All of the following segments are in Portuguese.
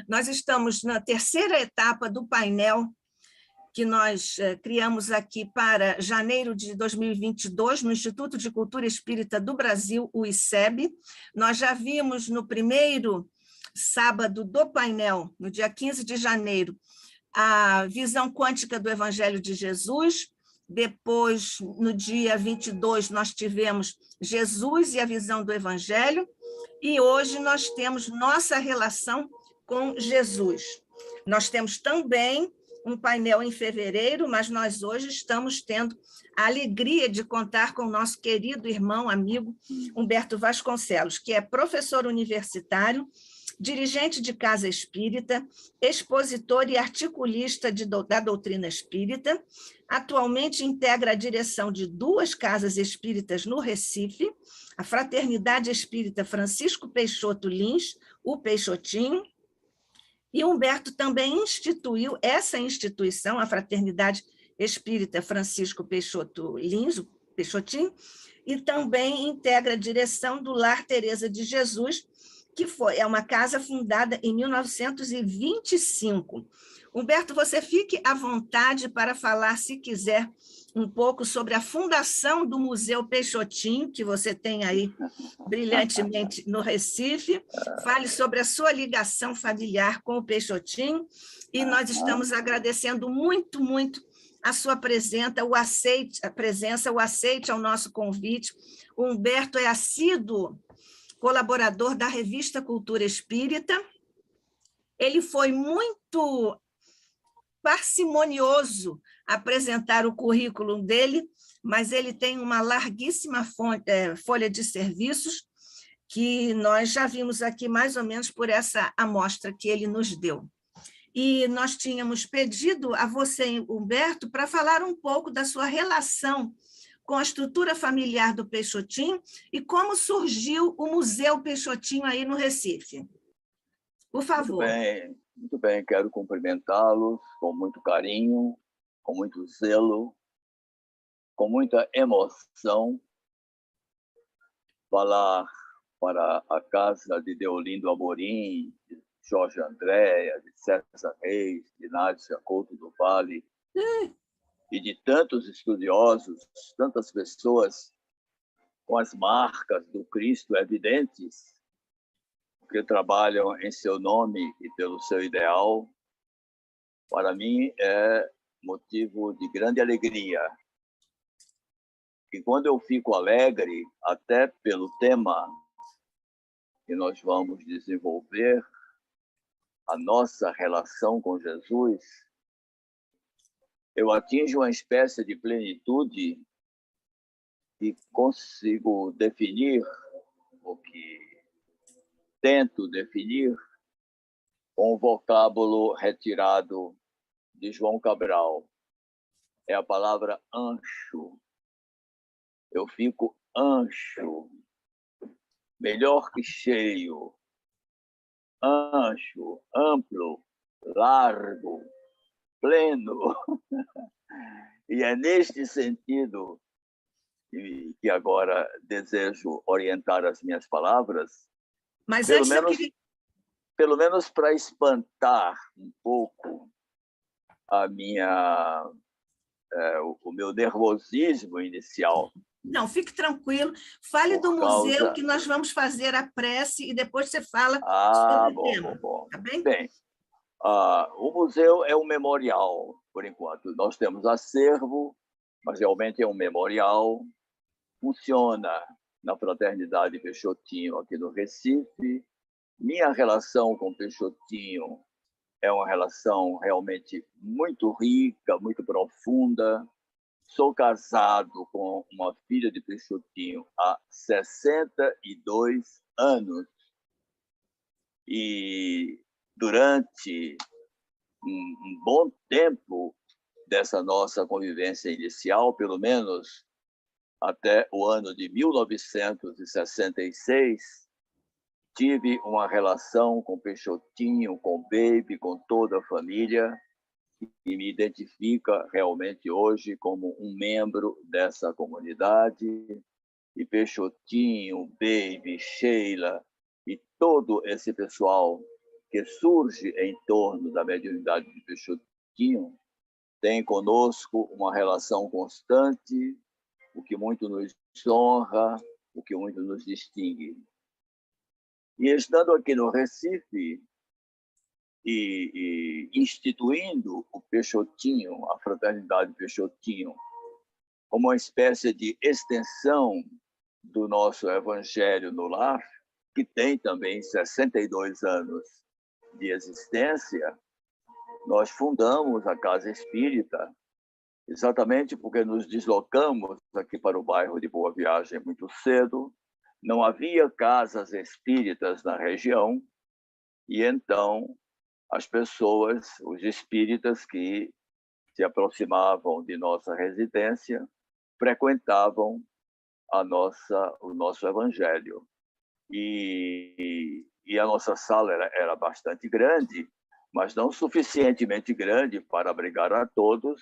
Nós estamos na terceira etapa do painel que nós criamos aqui para janeiro de 2022, no Instituto de Cultura Espírita do Brasil, o ICEB. Nós já vimos no primeiro sábado do painel, no dia 15 de janeiro, a visão quântica do Evangelho de Jesus. Depois, no dia 22, nós tivemos Jesus e a visão do Evangelho. E hoje nós temos nossa relação com Jesus. Nós temos também um painel em fevereiro, mas nós hoje estamos tendo a alegria de contar com o nosso querido irmão, amigo, Humberto Vasconcelos, que é professor universitário, dirigente de casa espírita, expositor e articulista da doutrina espírita, atualmente integra a direção de 2 casas espíritas no Recife, a Fraternidade Espírita Francisco Peixoto Lins, o Peixotinho, e Humberto também instituiu essa instituição, a Fraternidade Espírita Francisco Peixoto Lins, o Peixotinho, e também integra a direção do Lar Teresa de Jesus, que é uma casa fundada em 1925. Humberto, você fique à vontade para falar, se quiser, um pouco sobre a fundação do Museu Peixotinho, que você tem aí brilhantemente no Recife. Fale sobre a sua ligação familiar com o Peixotinho, e nós estamos agradecendo muito, muito a sua presença, o aceite ao nosso convite. O Humberto é assíduo colaborador da revista Cultura Espírita. Ele foi muito parcimonioso apresentar o currículo dele, mas ele tem uma larguíssima folha de serviços, que nós já vimos aqui mais ou menos por essa amostra que ele nos deu. E nós tínhamos pedido a você, Humberto, para falar um pouco da sua relação com a estrutura familiar do Peixotinho e como surgiu o Museu Peixotinho aí no Recife. Por favor. Muito bem. Quero cumprimentá-los com muito carinho, com muito zelo, com muita emoção, falar para a casa de Deolindo Amorim, de Jorge Andréa, de César Reis, de Nádia Couto do Vale, e de tantos estudiosos, tantas pessoas com as marcas do Cristo evidentes, que trabalham em seu nome e pelo seu ideal. Para mim é motivo de grande alegria. E quando eu fico alegre, até pelo tema que nós vamos desenvolver, a nossa relação com Jesus, eu atinjo uma espécie de plenitude e consigo definir o que tento definir com o vocábulo retirado de João Cabral. É a palavra ancho. Eu fico ancho, melhor que cheio, ancho, amplo, largo, pleno. E é neste sentido que agora desejo orientar as minhas palavras, mas pelo menos para espantar um pouco o meu nervosismo inicial. Não, fique tranquilo. Fale do museu, que nós vamos fazer a prece e depois você fala sobre o tema. Bom. Tá bem? Bem, o museu é um memorial, por enquanto. Nós temos acervo, mas realmente é um memorial. Funciona na Fraternidade Peixotinho, aqui no Recife. Minha relação com Peixotinho é uma relação realmente muito rica, muito profunda. Sou casado com uma filha de Peixotinho há 62 anos. E durante um bom tempo dessa nossa convivência inicial, pelo menos até o ano de 1966, tive uma relação com Peixotinho, com Baby, com toda a família, e me identifica realmente hoje como um membro dessa comunidade. E Peixotinho, Baby, Sheila e todo esse pessoal que surge em torno da mediunidade de Peixotinho tem conosco uma relação constante, o que muito nos honra, o que muito nos distingue. E estando aqui no Recife e instituindo o Peixotinho, a Fraternidade Peixotinho, como uma espécie de extensão do nosso Evangelho no Lar, que tem também 62 anos de existência, nós fundamos a Casa Espírita, exatamente porque nos deslocamos aqui para o bairro de Boa Viagem muito cedo, não havia casas espíritas na região, e então as pessoas, os espíritas que se aproximavam de nossa residência, frequentavam o nosso Evangelho. E a nossa sala era bastante grande, mas não suficientemente grande para abrigar a todos.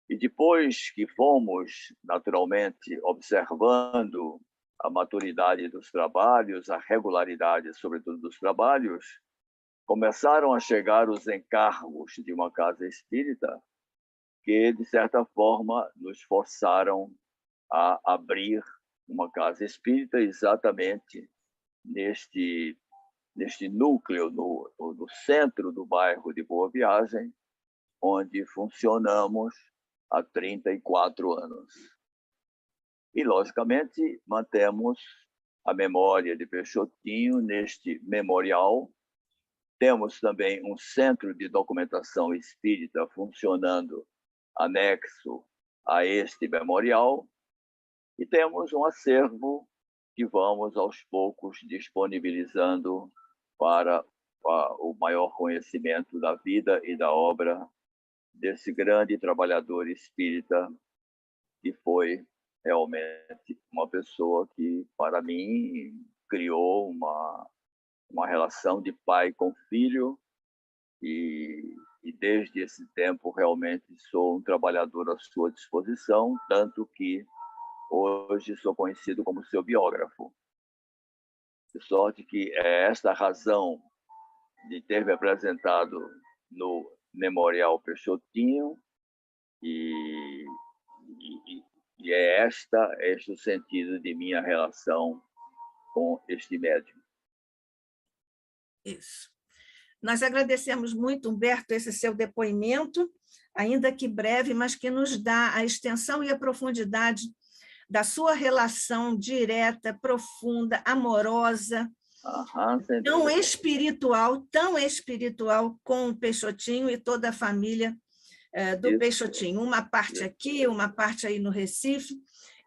E depois que fomos, naturalmente, observando a maturidade dos trabalhos, a regularidade, sobretudo, dos trabalhos, começaram a chegar os encargos de uma casa espírita que, de certa forma, nos forçaram a abrir uma casa espírita exatamente neste núcleo, no centro do bairro de Boa Viagem, onde funcionamos há 34 anos. E, logicamente, mantemos a memória de Peixotinho neste memorial. Temos também um centro de documentação espírita funcionando anexo a este memorial e temos um acervo que vamos, aos poucos, disponibilizando para o maior conhecimento da vida e da obra desse grande trabalhador espírita, que foi realmente uma pessoa que, para mim, criou uma relação de pai com filho, e desde esse tempo realmente sou um trabalhador à sua disposição, tanto que hoje sou conhecido como seu biógrafo. De sorte que é esta a razão de ter me apresentado no Memorial Peixotinho, e é este o sentido de minha relação com este médium. Isso. Nós agradecemos muito, Humberto, esse seu depoimento, ainda que breve, mas que nos dá a extensão e a profundidade da sua relação direta, profunda, amorosa, tão espiritual com o Peixotinho e toda a família do Peixotinho. Uma parte aqui, uma parte aí no Recife,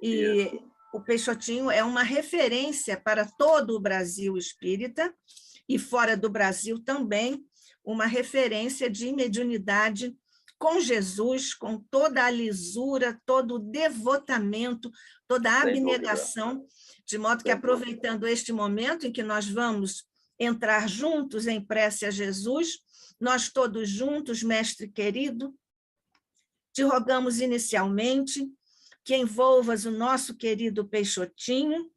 e o Peixotinho é uma referência para todo o Brasil espírita, e fora do Brasil também, uma referência de mediunidade com Jesus, com toda a lisura, todo o devotamento, toda a abnegação, de modo que, aproveitando este momento em que nós vamos entrar juntos em prece a Jesus, nós todos juntos, mestre querido, te rogamos inicialmente que envolvas o nosso querido Peixotinho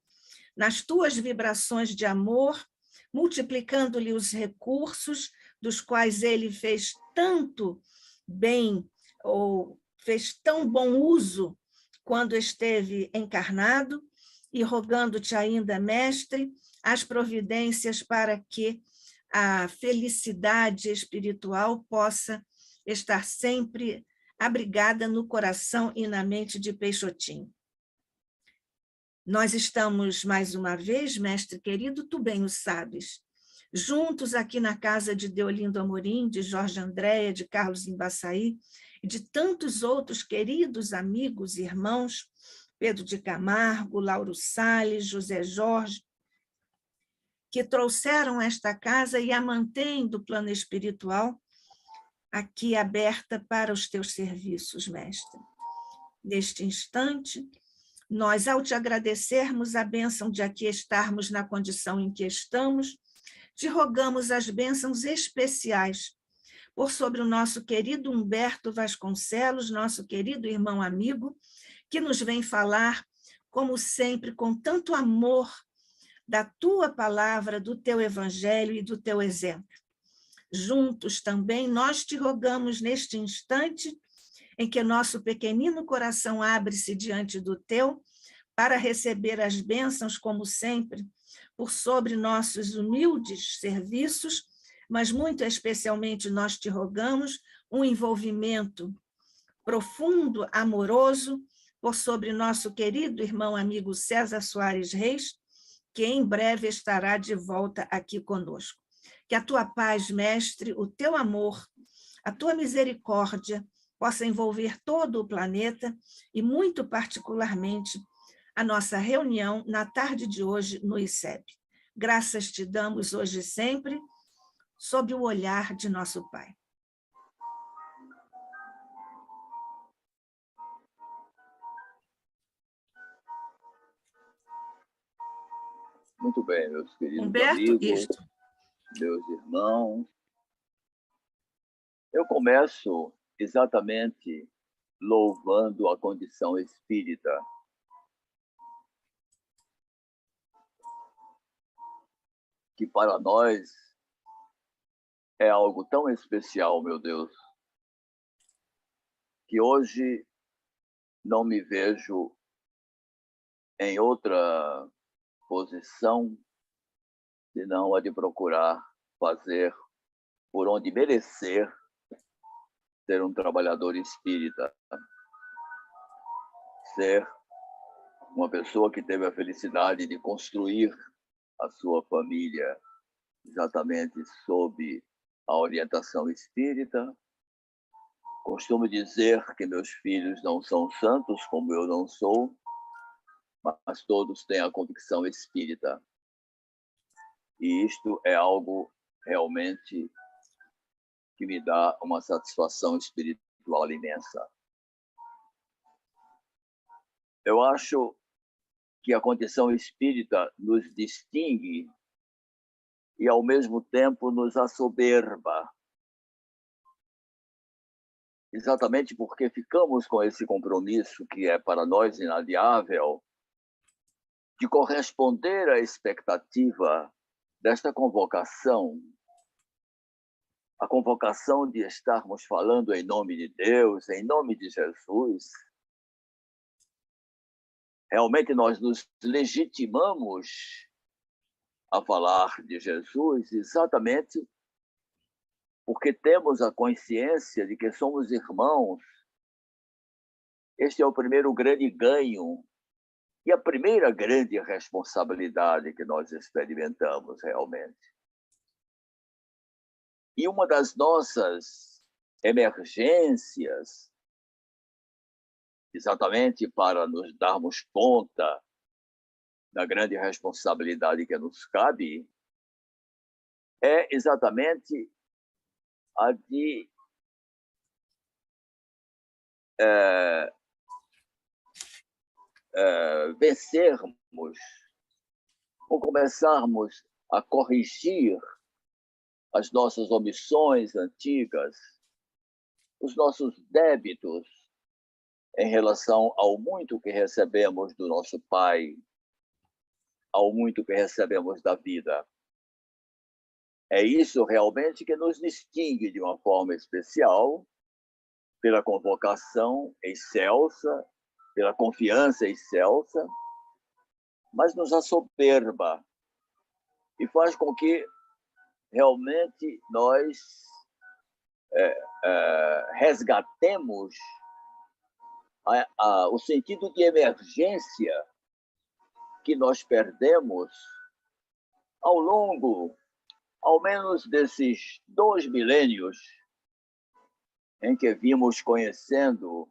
nas tuas vibrações de amor, multiplicando-lhe os recursos dos quais ele fez tanto bem, ou fez tão bom uso quando esteve encarnado, e rogando-te ainda, mestre, as providências para que a felicidade espiritual possa estar sempre abrigada no coração e na mente de Peixotinho. Nós estamos, mais uma vez, mestre querido, tu bem o sabes, juntos aqui na casa de Deolindo Amorim, de Jorge Andréia, de Carlos Embaçaí, e de tantos outros queridos amigos e irmãos, Pedro de Camargo, Lauro Salles, José Jorge, que trouxeram esta casa e a mantêm do plano espiritual aqui aberta para os teus serviços, mestre. Neste instante, nós, ao te agradecermos a bênção de aqui estarmos na condição em que estamos, te rogamos as bênçãos especiais por sobre o nosso querido Humberto Vasconcelos, nosso querido irmão amigo, que nos vem falar, como sempre, com tanto amor, da tua palavra, do teu evangelho e do teu exemplo. Juntos também nós te rogamos neste instante em que nosso pequenino coração abre-se diante do teu, para receber as bênçãos, como sempre, por sobre nossos humildes serviços, mas muito especialmente nós te rogamos um envolvimento profundo, amoroso, por sobre nosso querido irmão amigo César Soares Reis, que em breve estará de volta aqui conosco. Que a tua paz, mestre, o teu amor, a tua misericórdia possa envolver todo o planeta e, muito particularmente, a nossa reunião na tarde de hoje no ICEB. Graças te damos hoje e sempre, sob o olhar de nosso Pai. Muito bem, meus queridos Humberto, amigos, isto. meus irmãos. Eu começo exatamente louvando a condição espírita. Que para nós é algo tão especial, meu Deus, que hoje não me vejo em outra posição senão a de procurar fazer por onde merecer ser um trabalhador espírita, ser uma pessoa que teve a felicidade de construir a sua família exatamente sob a orientação espírita. Costumo dizer que meus filhos não são santos, como eu não sou, mas todos têm a convicção espírita. E isto é algo realmente que me dá uma satisfação espiritual imensa. Eu acho que a condição espírita nos distingue e, ao mesmo tempo, nos assoberba. Exatamente porque ficamos com esse compromisso que é para nós inadiável de corresponder à expectativa desta convocação, a convocação de estarmos falando em nome de Deus, em nome de Jesus. Realmente nós nos legitimamos a falar de Jesus exatamente porque temos a consciência de que somos irmãos. Este é o primeiro grande ganho e a primeira grande responsabilidade que nós experimentamos realmente. E uma das nossas emergências, exatamente para nos darmos conta da grande responsabilidade que nos cabe, é exatamente a de vencermos ou começarmos a corrigir as nossas omissões antigas, os nossos débitos em relação ao muito que recebemos do nosso Pai, ao muito que recebemos da vida. É isso realmente que nos distingue de uma forma especial, pela convocação excelsa, pela confiança excelsa, mas nos assoberba e faz com que realmente nós resgatemos o sentido de emergência que nós perdemos ao longo, ao menos, desses 2 milênios em que vimos conhecendo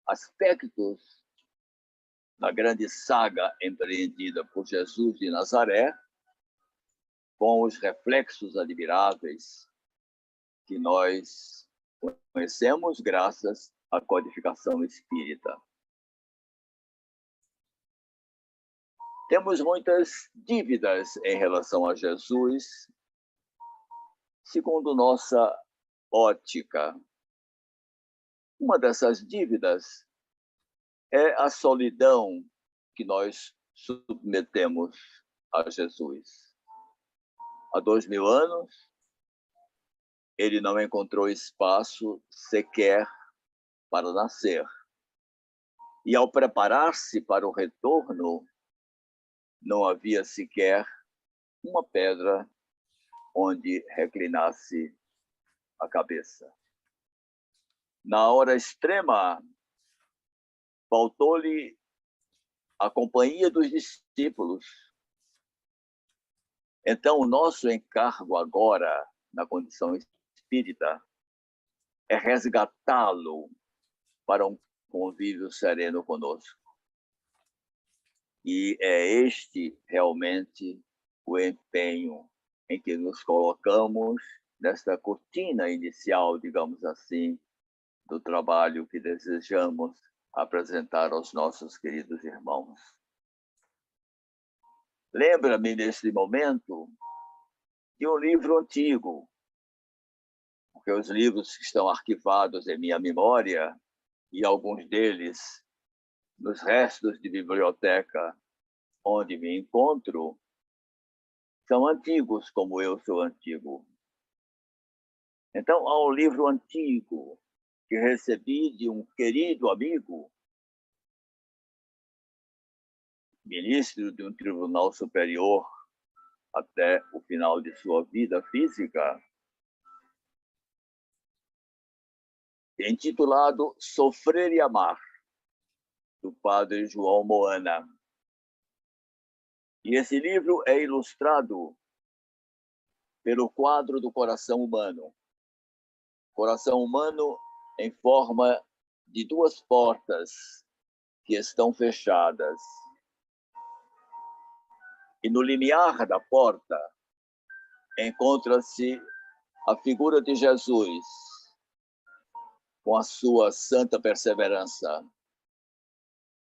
aspectos da grande saga empreendida por Jesus de Nazaré, com os reflexos admiráveis que nós conhecemos graças à codificação espírita. Temos muitas dívidas em relação a Jesus, segundo nossa ótica. Uma dessas dívidas é a solidão que nós submetemos a Jesus. Há 2000 anos, ele não encontrou espaço sequer para nascer. E ao preparar-se para o retorno, não havia sequer uma pedra onde reclinasse a cabeça. Na hora extrema, faltou-lhe a companhia dos discípulos. Então, o nosso encargo agora, na condição espírita, é resgatá-lo para um convívio sereno conosco. E é este realmente o empenho em que nos colocamos nesta cortina inicial, digamos assim, do trabalho que desejamos apresentar aos nossos queridos irmãos. Lembra-me, neste momento, de um livro antigo, porque os livros que estão arquivados em minha memória, e alguns deles nos restos de biblioteca onde me encontro, são antigos como eu sou antigo. Então, há um livro antigo que recebi de um querido amigo, ministro de um tribunal superior até o final de sua vida física, intitulado Sofrer e Amar, do padre João Moana. E esse livro é ilustrado pelo quadro do coração humano. Coração humano em forma de duas portas que estão fechadas. E no limiar da porta encontra-se a figura de Jesus, com a sua santa perseverança.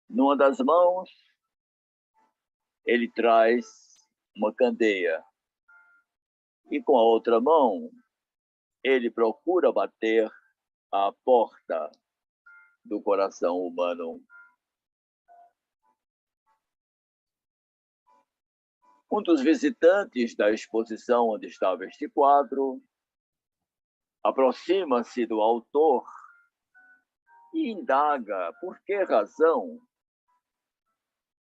Numa das mãos, ele traz uma candeia. E com a outra mão, ele procura bater a porta do coração humano. Um dos visitantes da exposição onde estava este quadro aproxima-se do autor e indaga por que razão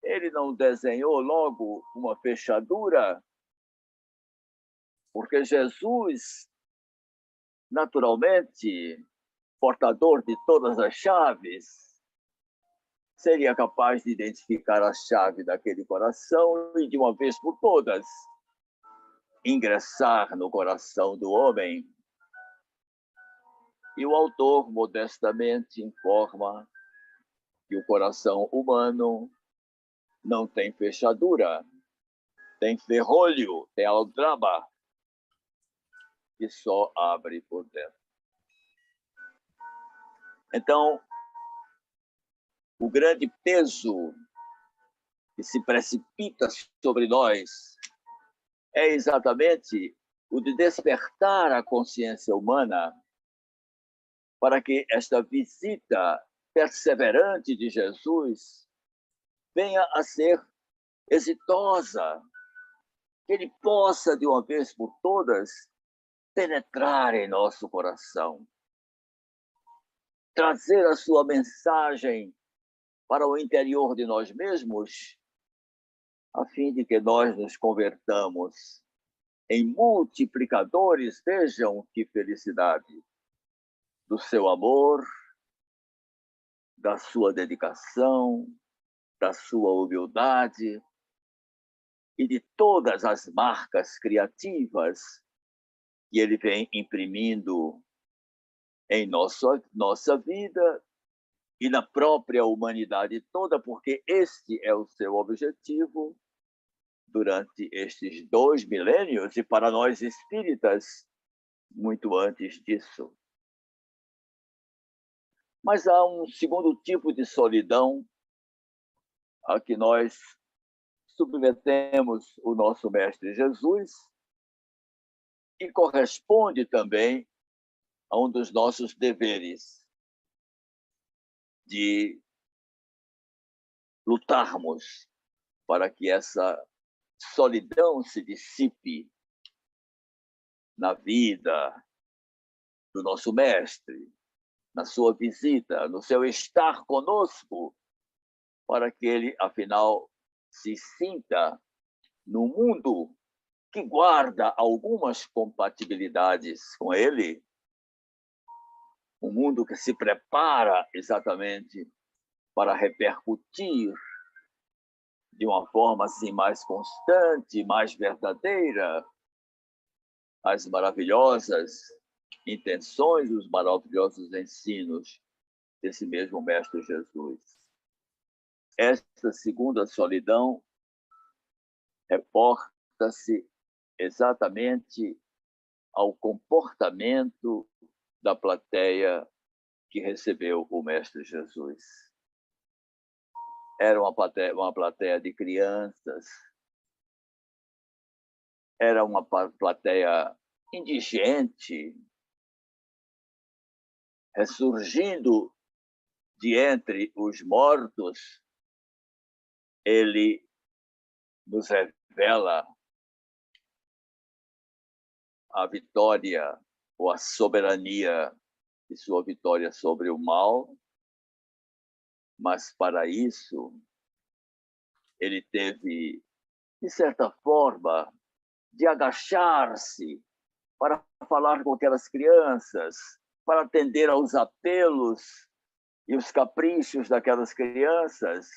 ele não desenhou logo uma fechadura, porque Jesus, naturalmente, portador de todas as chaves, seria capaz de identificar a chave daquele coração e, de uma vez por todas, ingressar no coração do homem. E o autor modestamente informa que o coração humano não tem fechadura, tem ferrolho, tem aldraba, que só abre por dentro. Então, o grande peso que se precipita sobre nós é exatamente o de despertar a consciência humana para que esta visita perseverante de Jesus venha a ser exitosa, que ele possa, de uma vez por todas, penetrar em nosso coração, trazer a sua mensagem para o interior de nós mesmos, a fim de que nós nos convertamos em multiplicadores, vejam que felicidade, do seu amor, da sua dedicação, da sua humildade e de todas as marcas criativas que ele vem imprimindo em nossa vida e na própria humanidade toda, porque este é o seu objetivo durante estes 2 milênios e para nós espíritas, muito antes disso. Mas há um segundo tipo de solidão a que nós submetemos o nosso Mestre Jesus e corresponde também a um dos nossos deveres de lutarmos para que essa solidão se dissipe na vida do nosso mestre, na sua visita, no seu estar conosco, para que ele, afinal, se sinta no mundo que guarda algumas compatibilidades com ele, um mundo que se prepara exatamente para repercutir de uma forma assim mais constante, mais verdadeira, as maravilhosas intenções, os maravilhosos ensinos desse mesmo Mestre Jesus. Esta segunda solidão reporta-se exatamente ao comportamento da plateia que recebeu o Mestre Jesus. Era uma plateia de crianças, era uma plateia indigente, ressurgindo de entre os mortos. Ele nos revela a vitória ou a soberania de sua vitória sobre o mal, mas para isso ele teve, de certa forma, de agachar-se para falar com aquelas crianças, para atender aos apelos e os caprichos daquelas crianças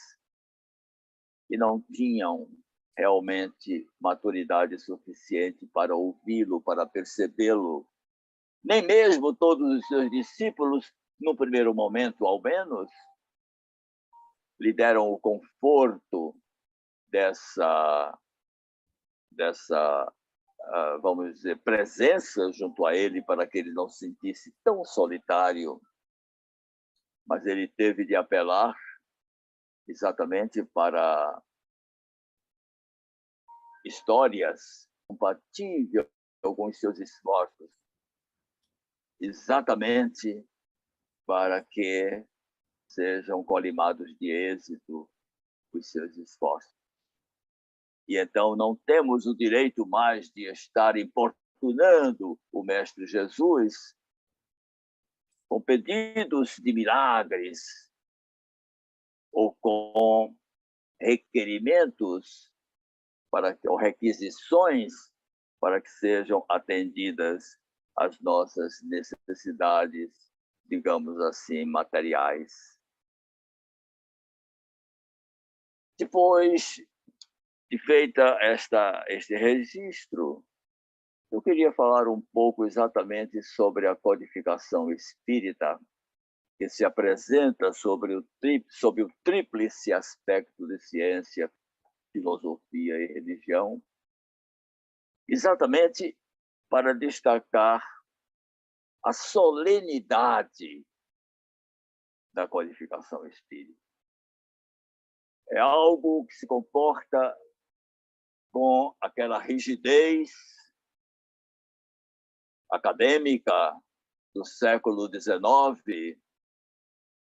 que não tinham realmente maturidade suficiente para ouvi-lo, para percebê-lo. Nem mesmo todos os seus discípulos, no primeiro momento, ao menos, lhe deram o conforto dessa vamos dizer, presença junto a ele para que ele não se sentisse tão solitário. Mas ele teve de apelar exatamente para histórias compatíveis com os seus esforços, exatamente para que sejam colimados de êxito os seus esforços. E então não temos o direito mais de estar importunando o Mestre Jesus com pedidos de milagres ou com requerimentos ou requisições para que sejam atendidas as nossas necessidades, digamos assim, materiais. Depois de feita este registro, eu queria falar um pouco exatamente sobre a codificação espírita, que se apresenta sobre o tríplice aspecto de ciência, filosofia e religião, exatamente para destacar a solenidade da codificação espírita. É algo que se comporta com aquela rigidez acadêmica do século XIX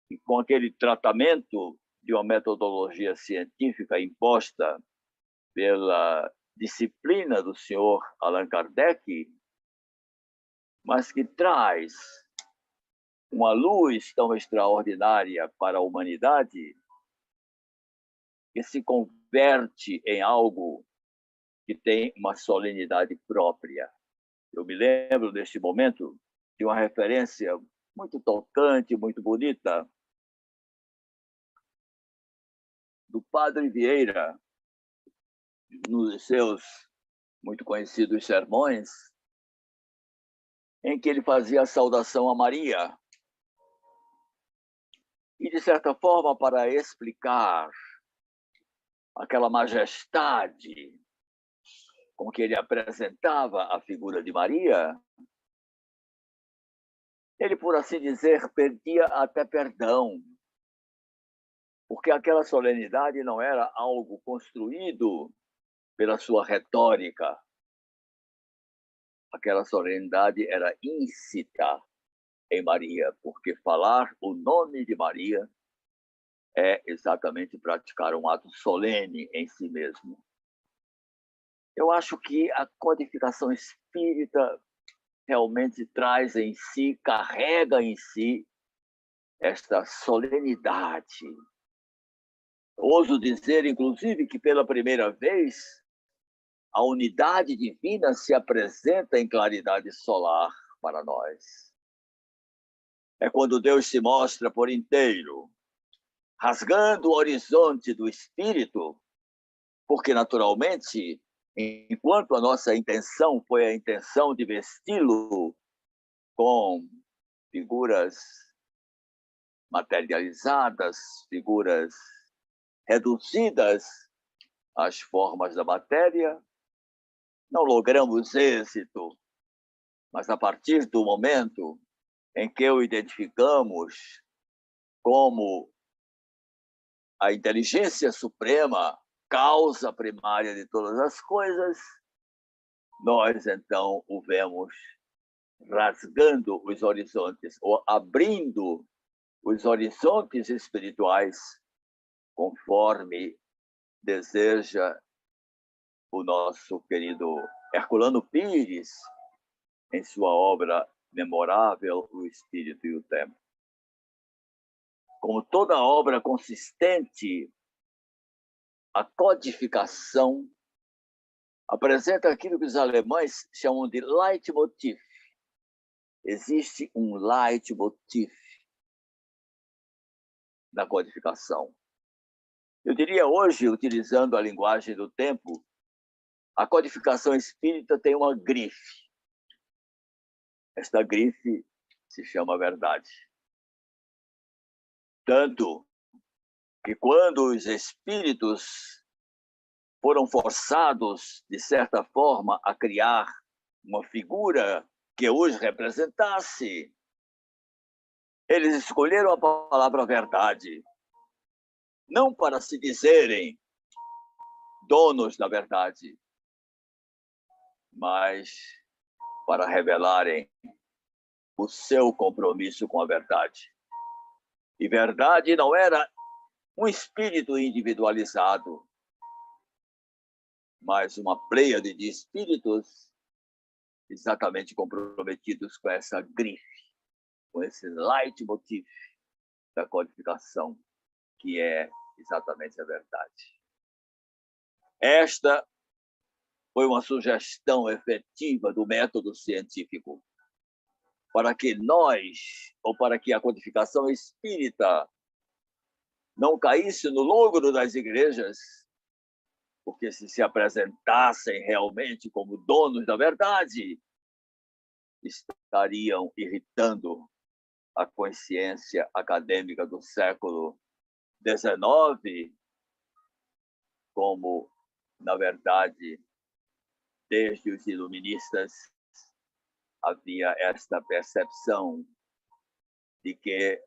e com aquele tratamento de uma metodologia científica imposta pela disciplina do senhor Allan Kardec, mas que traz uma luz tão extraordinária para a humanidade que se converte em algo que tem uma solenidade própria. Eu me lembro, neste momento, de uma referência muito tocante, muito bonita, do Padre Vieira, nos seus muito conhecidos sermões, em que ele fazia a saudação a Maria. E, de certa forma, para explicar aquela majestade com que ele apresentava a figura de Maria, ele, por assim dizer, pedia até perdão, porque aquela solenidade não era algo construído pela sua retórica. Aquela solenidade era íncita em Maria, porque falar o nome de Maria é exatamente praticar um ato solene em si mesmo. Eu acho que a codificação espírita realmente traz em si, carrega em si esta solenidade. Ouso dizer, inclusive, que pela primeira vez a unidade divina se apresenta em claridade solar para nós. É quando Deus se mostra por inteiro, rasgando o horizonte do espírito, porque naturalmente, enquanto a nossa intenção foi a intenção de vesti-lo com figuras materializadas, figuras reduzidas às formas da matéria, não logramos êxito, mas a partir do momento em que o identificamos como a inteligência suprema, causa primária de todas as coisas, nós então o vemos rasgando os horizontes, ou abrindo os horizontes espirituais, conforme deseja o nosso querido Herculano Pires, em sua obra memorável, O Espírito e o Tempo. Como toda obra consistente, a codificação apresenta aquilo que os alemães chamam de Leitmotiv. Existe um Leitmotiv na codificação. Eu diria hoje, utilizando a linguagem do tempo, a codificação espírita tem uma grife. Esta grife se chama verdade. Tanto que quando os espíritos foram forçados, de certa forma, a criar uma figura que os representasse, eles escolheram a palavra verdade, não para se dizerem donos da verdade, mas para revelarem o seu compromisso com a verdade. E verdade não era um espírito individualizado, mas uma pleiade de espíritos exatamente comprometidos com essa grife, com esse leitmotiv da codificação, que é exatamente a verdade. Esta foi uma sugestão efetiva do método científico para que nós, ou para que a codificação espírita não caísse no logro das igrejas, porque se apresentassem realmente como donos da verdade, estariam irritando a consciência acadêmica do século XIX, como, na verdade, desde os iluministas havia esta percepção de que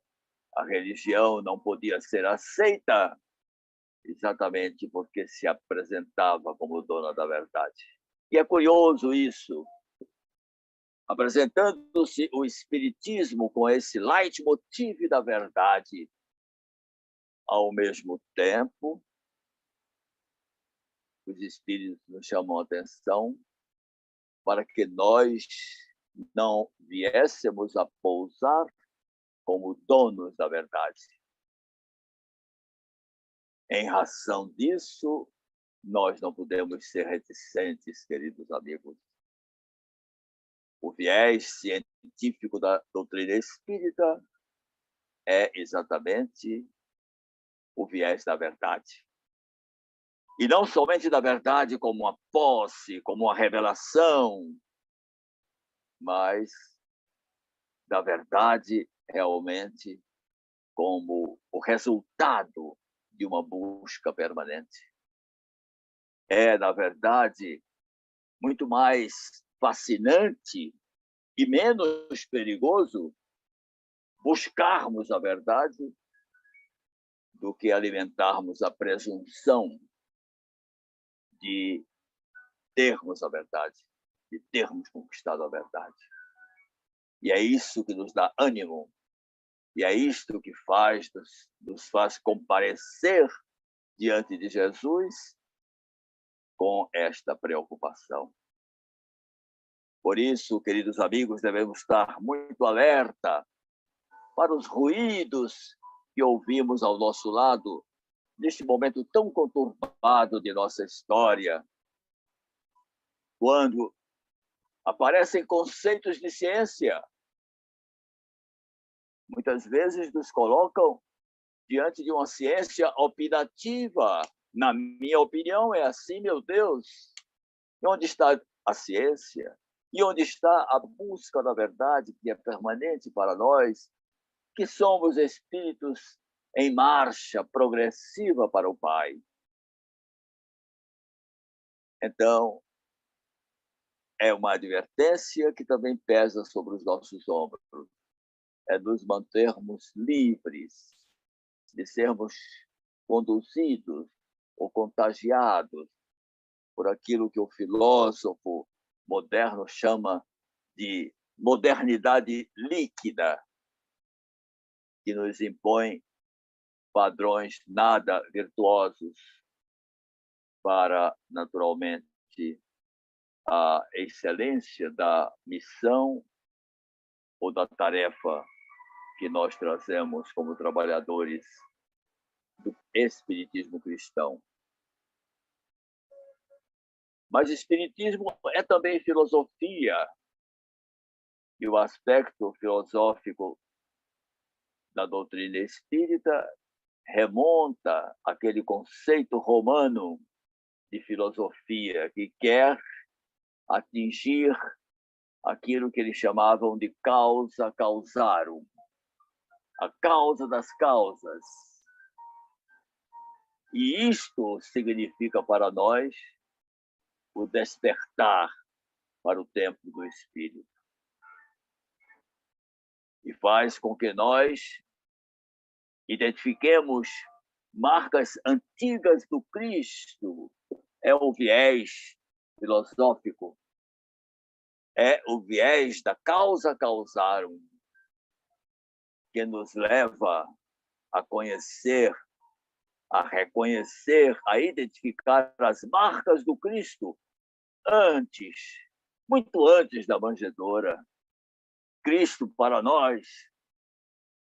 a religião não podia ser aceita exatamente porque se apresentava como dona da verdade. E é curioso isso, apresentando-se o espiritismo com esse leitmotiv da verdade, ao mesmo tempo, os espíritos nos chamam a atenção para que nós não viéssemos a pousar como donos da verdade. Em razão disso, nós não podemos ser reticentes, queridos amigos. O viés científico da doutrina espírita é exatamente o viés da verdade. E não somente da verdade como uma posse, como uma revelação, mas da verdade realmente como o resultado de uma busca permanente. É, na verdade, muito mais fascinante e menos perigoso buscarmos a verdade do que alimentarmos a presunção de termos a verdade, de termos conquistado a verdade. E é isso que nos dá ânimo, e é isto que nos faz comparecer diante de Jesus com esta preocupação. Por isso, queridos amigos, devemos estar muito alerta para os ruídos que ouvimos ao nosso lado neste momento tão conturbado de nossa história, quando aparecem conceitos de ciência, muitas vezes nos colocam diante de uma ciência opinativa. Na minha opinião, é assim, meu Deus. E onde está a ciência? E onde está a busca da verdade que é permanente para nós, que somos espíritos em marcha progressiva para o Pai? Então, é uma advertência que também pesa sobre os nossos ombros. É nos mantermos livres de sermos conduzidos ou contagiados por aquilo que o filósofo moderno chama de modernidade líquida, que nos impõe padrões nada virtuosos para, naturalmente, a excelência da missão ou da tarefa que nós trazemos como trabalhadores do espiritismo cristão. Mas espiritismo é também filosofia, e o aspecto filosófico da doutrina espírita remonta àquele conceito romano de filosofia que quer atingir aquilo que eles chamavam de causa causarum, a causa das causas. E isto significa para nós o despertar para o tempo do Espírito. E faz com que nós identifiquemos marcas antigas do Cristo. É o viés filosófico, é o viés da causa causarum, que nos leva a conhecer, a reconhecer, a identificar as marcas do Cristo antes, muito antes da manjedoura. Cristo, para nós,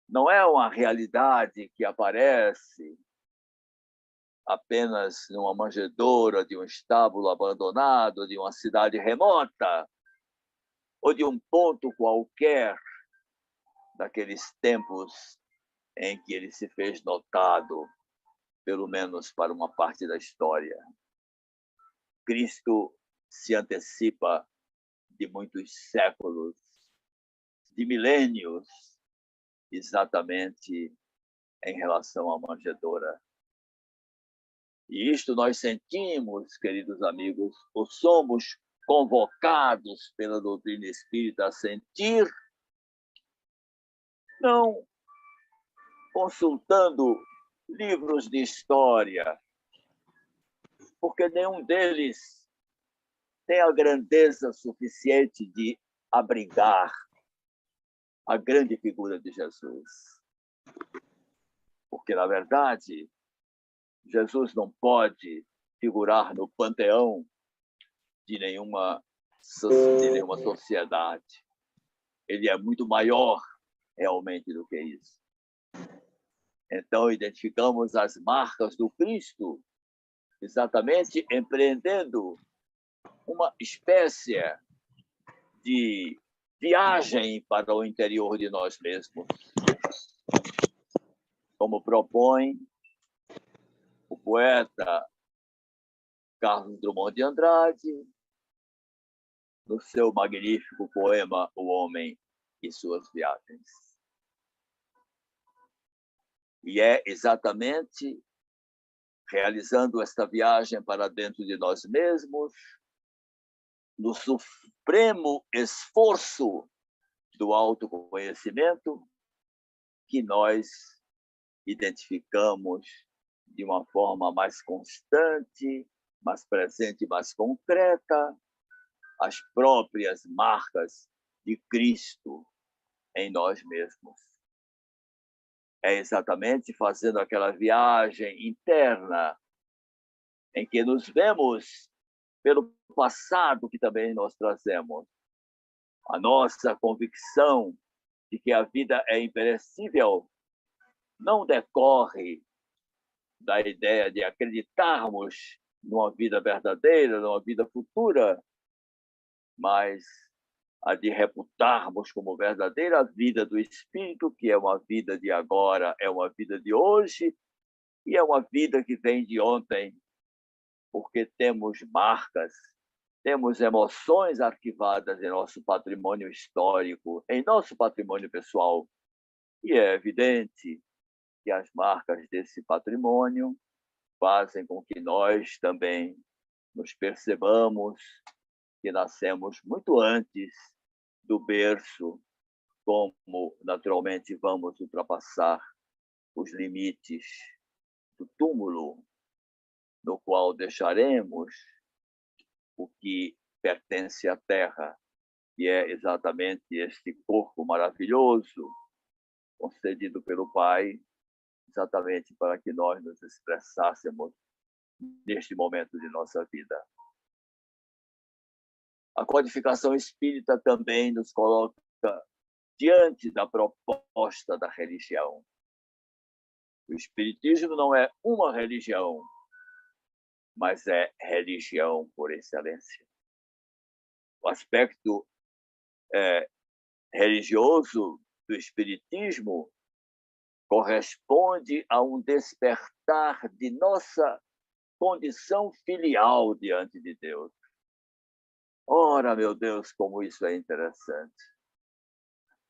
não é uma realidade que aparece apenas numa manjedoura de um estábulo abandonado, de uma cidade remota, ou de um ponto qualquer daqueles tempos em que ele se fez notado, pelo menos para uma parte da história. Cristo se antecipa de muitos séculos, de milênios, exatamente em relação à manjedoura. E isto nós sentimos, queridos amigos, ou somos convocados pela doutrina espírita a sentir, não consultando livros de história, porque nenhum deles tem a grandeza suficiente de abrigar a grande figura de Jesus. Porque, na verdade, Jesus não pode figurar no panteão de nenhuma sociedade. Ele é muito maior, realmente, do que isso. Então, identificamos as marcas do Cristo, exatamente empreendendo uma espécie de viagem para o interior de nós mesmos, como propõe o poeta Carlos Drummond de Andrade no seu magnífico poema O Homem e Suas Viagens. E é exatamente realizando esta viagem para dentro de nós mesmos, no supremo esforço do autoconhecimento, que nós identificamos de uma forma mais constante, mais presente, mais concreta, as próprias marcas de Cristo em nós mesmos. É exatamente fazendo aquela viagem interna em que nos vemos pelo passado que também nós trazemos. A nossa convicção de que a vida é imperecível não decorre da ideia de acreditarmos numa vida verdadeira, numa vida futura, mas a de reputarmos como verdadeira a vida do Espírito, que é uma vida de agora, é uma vida de hoje, e é uma vida que vem de ontem, porque temos marcas, temos emoções arquivadas em nosso patrimônio histórico, em nosso patrimônio pessoal. E é evidente que as marcas desse patrimônio fazem com que nós também nos percebamos que nascemos muito antes do berço, como naturalmente vamos ultrapassar os limites do túmulo, no qual deixaremos o que pertence à terra, que é exatamente este corpo maravilhoso concedido pelo Pai, exatamente para que nós nos expressássemos neste momento de nossa vida. A codificação espírita também nos coloca diante da proposta da religião. O espiritismo não é uma religião, mas é religião por excelência. O aspecto religioso do espiritismo corresponde a um despertar de nossa condição filial diante de Deus. Ora, meu Deus, como isso é interessante.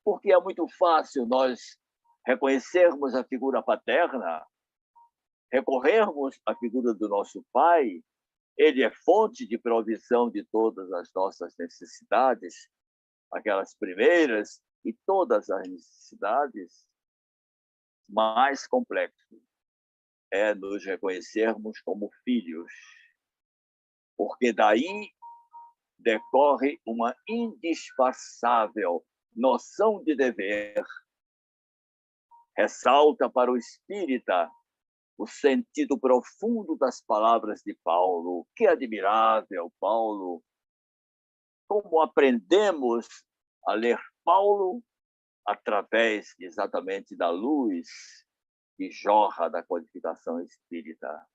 Porque é muito fácil nós reconhecermos a figura paterna, recorrermos à figura do nosso pai. Ele é fonte de provisão de todas as nossas necessidades, aquelas primeiras e todas as necessidades. Mais complexo é nos reconhecermos como filhos, porque daí decorre uma indispensável noção de dever. Ressalta para o espírita o sentido profundo das palavras de Paulo. Que admirável, Paulo! Como aprendemos a ler Paulo através exatamente da luz que jorra da codificação espírita.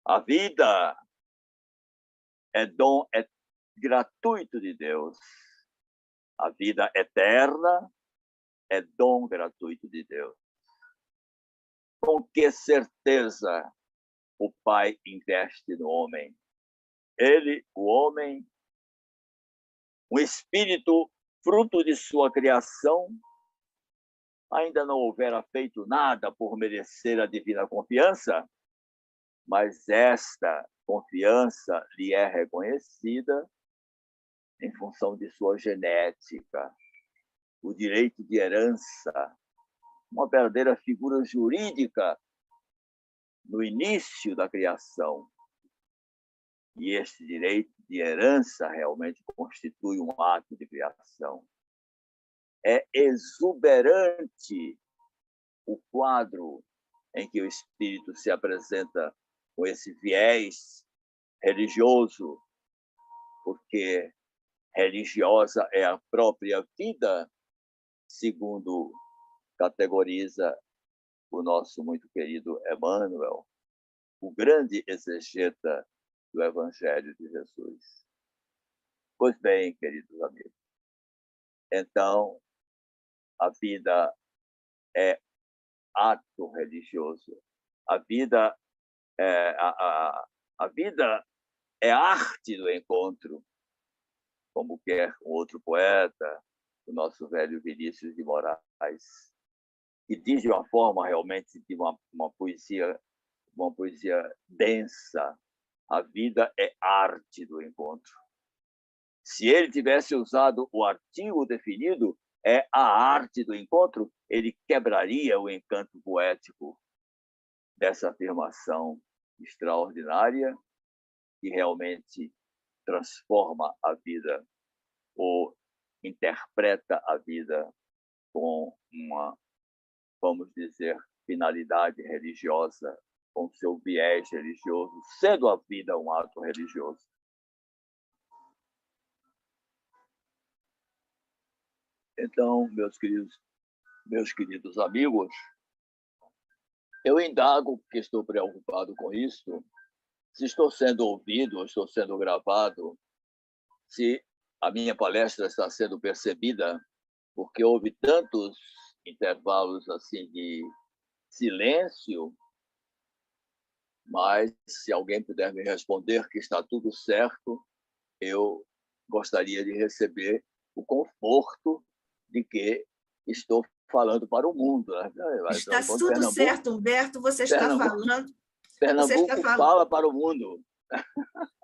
A vida é dom gratuito de Deus. A vida eterna é dom gratuito de Deus. Com que certeza o Pai investe no homem? Ele, o homem, um espírito fruto de sua criação, ainda não houvera feito nada por merecer a divina confiança, mas esta confiança lhe é reconhecida em função de sua genética, o direito de herança, uma verdadeira figura jurídica no início da criação. E este direito de herança realmente constitui um ato de criação. É exuberante o quadro em que o espírito se apresenta com esse viés religioso, porque religiosa é a própria vida, segundo categoriza o nosso muito querido Emmanuel, o grande exegeta do Evangelho de Jesus. Pois bem, queridos amigos, então a vida é ato religioso. A vida a vida é arte do encontro, como quer um outro poeta, o nosso velho Vinícius de Moraes, que diz de uma forma realmente de uma poesia densa. A vida é arte do encontro. Se ele tivesse usado o artigo definido, é a arte do encontro, ele quebraria o encanto poético dessa afirmação extraordinária que realmente transforma a vida ou interpreta a vida com uma, vamos dizer, finalidade religiosa, com seu viés religioso, sendo a vida um ato religioso. Então, meus queridos amigos, eu indago, porque estou preocupado com isso, se estou sendo ouvido, ou estou sendo gravado, se a minha palestra está sendo percebida, porque houve tantos intervalos assim de silêncio, mas se alguém puder me responder que está tudo certo, eu gostaria de receber o conforto de que estou falando para o mundo, né? Está tudo certo, Humberto, você está falando. Pernambuco fala para o mundo.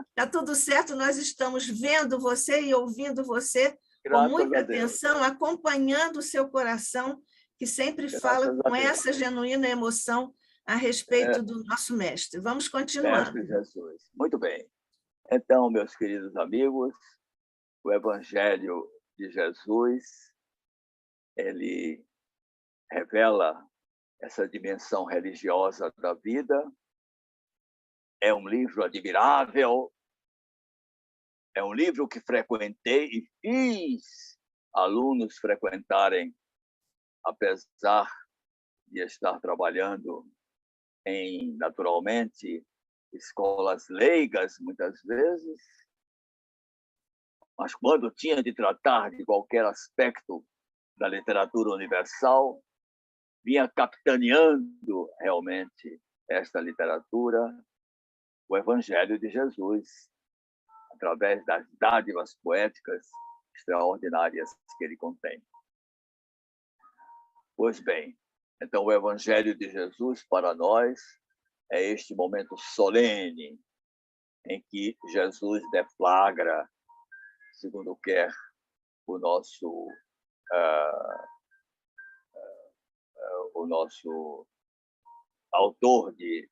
Está tudo certo, nós estamos vendo você e ouvindo você com muita atenção, acompanhando o seu coração, que sempre fala com essa genuína emoção a respeito do nosso mestre. Vamos continuar. Mestre Jesus. Muito bem. Então, meus queridos amigos, o Evangelho de Jesus, ele revela essa dimensão religiosa da vida. É um livro admirável, é um livro que frequentei e fiz alunos frequentarem, apesar de estar trabalhando em, naturalmente, escolas leigas, muitas vezes, mas quando tinha de tratar de qualquer aspecto da literatura universal, vinha capitaneando realmente esta literatura, o Evangelho de Jesus, através das dádivas poéticas extraordinárias que ele contém. Pois bem, então o Evangelho de Jesus para nós é este momento solene em que Jesus deflagra, segundo quer o nosso autor de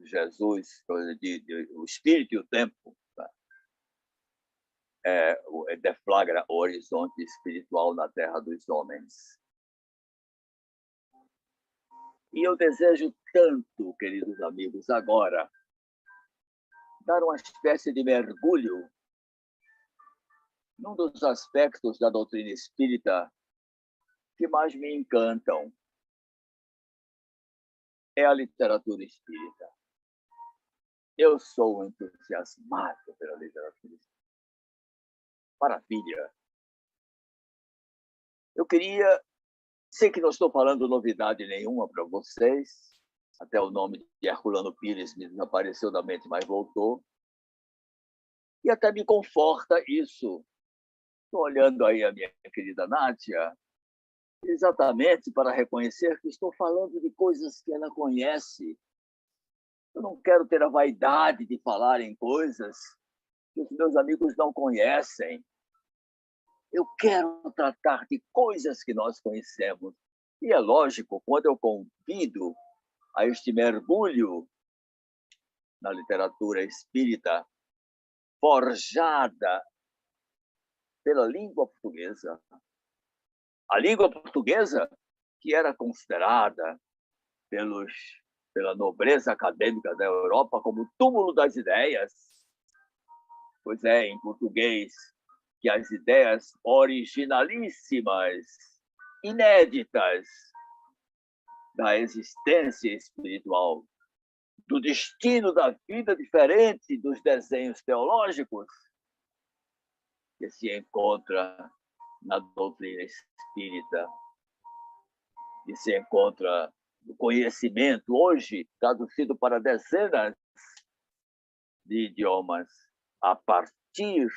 Jesus, o Espírito e o Tempo, tá? Deflagra o horizonte espiritual na terra dos homens. E eu desejo tanto, queridos amigos, agora, dar uma espécie de mergulho num dos aspectos da doutrina espírita que mais me encantam. É a literatura espírita. Eu sou entusiasmado pela literatura espírita. Maravilha. Eu queria... Sei que não estou falando novidade nenhuma para vocês, até o nome de Herculano Pires me desapareceu da mente, mas voltou. E até me conforta isso. Estou olhando aí a minha querida Nátia, exatamente para reconhecer que estou falando de coisas que ela conhece. Eu não quero ter a vaidade de falar em coisas que os meus amigos não conhecem. Eu quero tratar de coisas que nós conhecemos. E é lógico, quando eu convido a este mergulho na literatura espírita, forjada pela língua portuguesa, a língua portuguesa que era considerada pela nobreza acadêmica da Europa como o túmulo das ideias. Pois é, em português, que as ideias originalíssimas, inéditas da existência espiritual, do destino da vida diferente dos desenhos teológicos, que se encontra na doutrina espírita, que se encontra no conhecimento, hoje traduzido para dezenas de idiomas, a partir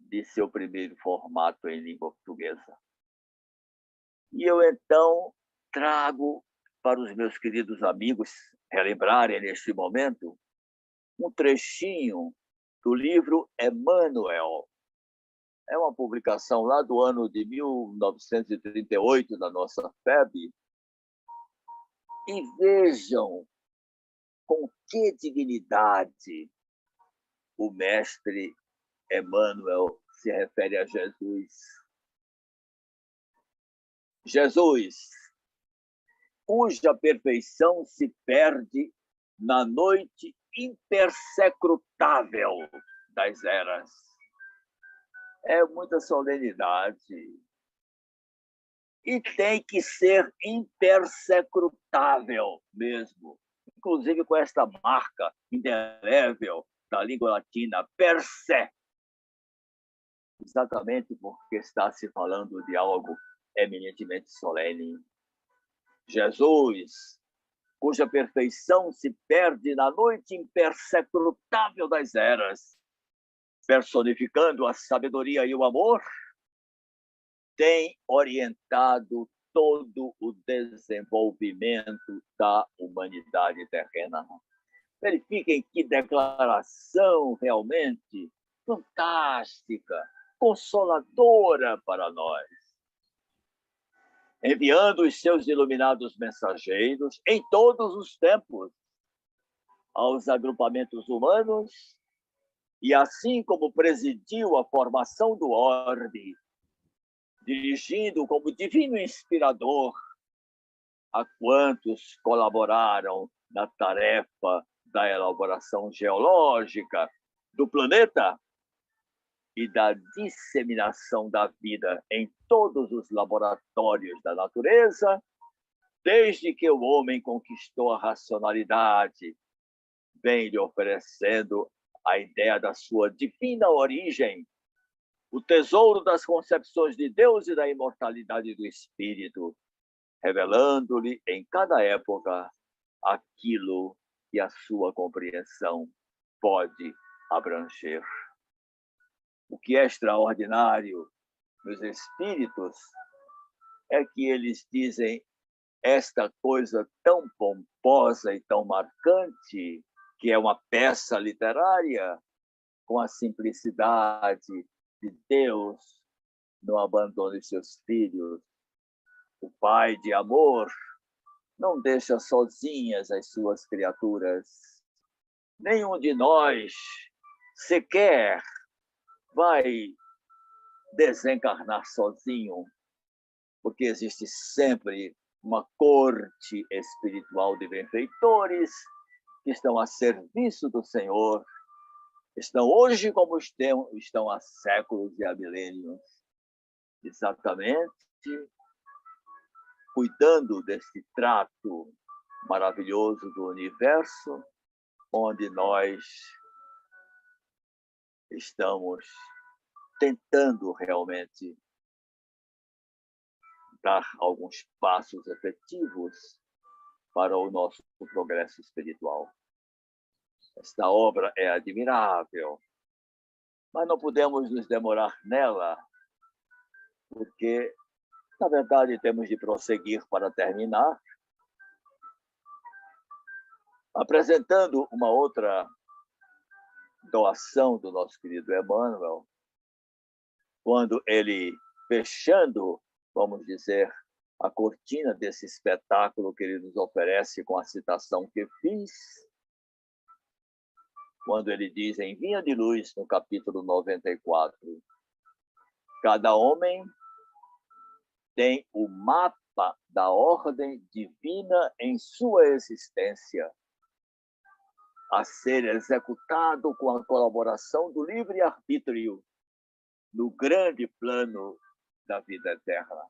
de seu primeiro formato em língua portuguesa. E eu, então, trago para os meus queridos amigos relembrarem neste momento um trechinho do livro Emmanuel. É uma publicação lá do ano de 1938 da nossa FEB. E vejam com que dignidade o mestre Emmanuel se refere a Jesus. Jesus, cuja perfeição se perde na noite impersecrutável das eras. É muita solenidade. E tem que ser impersecrutável mesmo. Inclusive com esta marca indelével da língua latina, per se. Exatamente porque está se falando de algo eminentemente solene. Jesus, cuja perfeição se perde na noite impersecrutável das eras, personificando a sabedoria e o amor, tem orientado todo o desenvolvimento da humanidade terrena. Verifiquem que declaração realmente fantástica, consoladora para nós. Enviando os seus iluminados mensageiros em todos os tempos aos agrupamentos humanos, e assim como presidiu a formação do orbe, dirigindo como divino inspirador a quantos colaboraram na tarefa da elaboração geológica do planeta e da disseminação da vida em todos os laboratórios da natureza, desde que o homem conquistou a racionalidade, vem lhe oferecendo a ideia da sua divina origem, o tesouro das concepções de Deus e da imortalidade do Espírito, revelando-lhe em cada época aquilo que a sua compreensão pode abranger. O que é extraordinário nos espíritos é que eles dizem esta coisa tão pomposa e tão marcante, que é uma peça literária, com a simplicidade de Deus, não abandone seus filhos. O Pai de amor não deixa sozinhas as suas criaturas. Nenhum de nós sequer vai desencarnar sozinho, porque existe sempre uma corte espiritual de benfeitores que estão a serviço do Senhor, estão hoje como estão há séculos e há milênios, exatamente cuidando desse trato maravilhoso do universo, onde nós estamos tentando realmente dar alguns passos efetivos para o nosso progresso espiritual. Esta obra é admirável, mas não podemos nos demorar nela, porque, na verdade, temos de prosseguir para terminar, apresentando uma outra doação do nosso querido Emmanuel, quando ele, fechando, vamos dizer, a cortina desse espetáculo que ele nos oferece com a citação que fiz, quando ele diz em Vinha de Luz, no capítulo 94, cada homem tem o mapa da ordem divina em sua existência, a ser executado com a colaboração do livre-arbítrio no grande plano da vida eterna.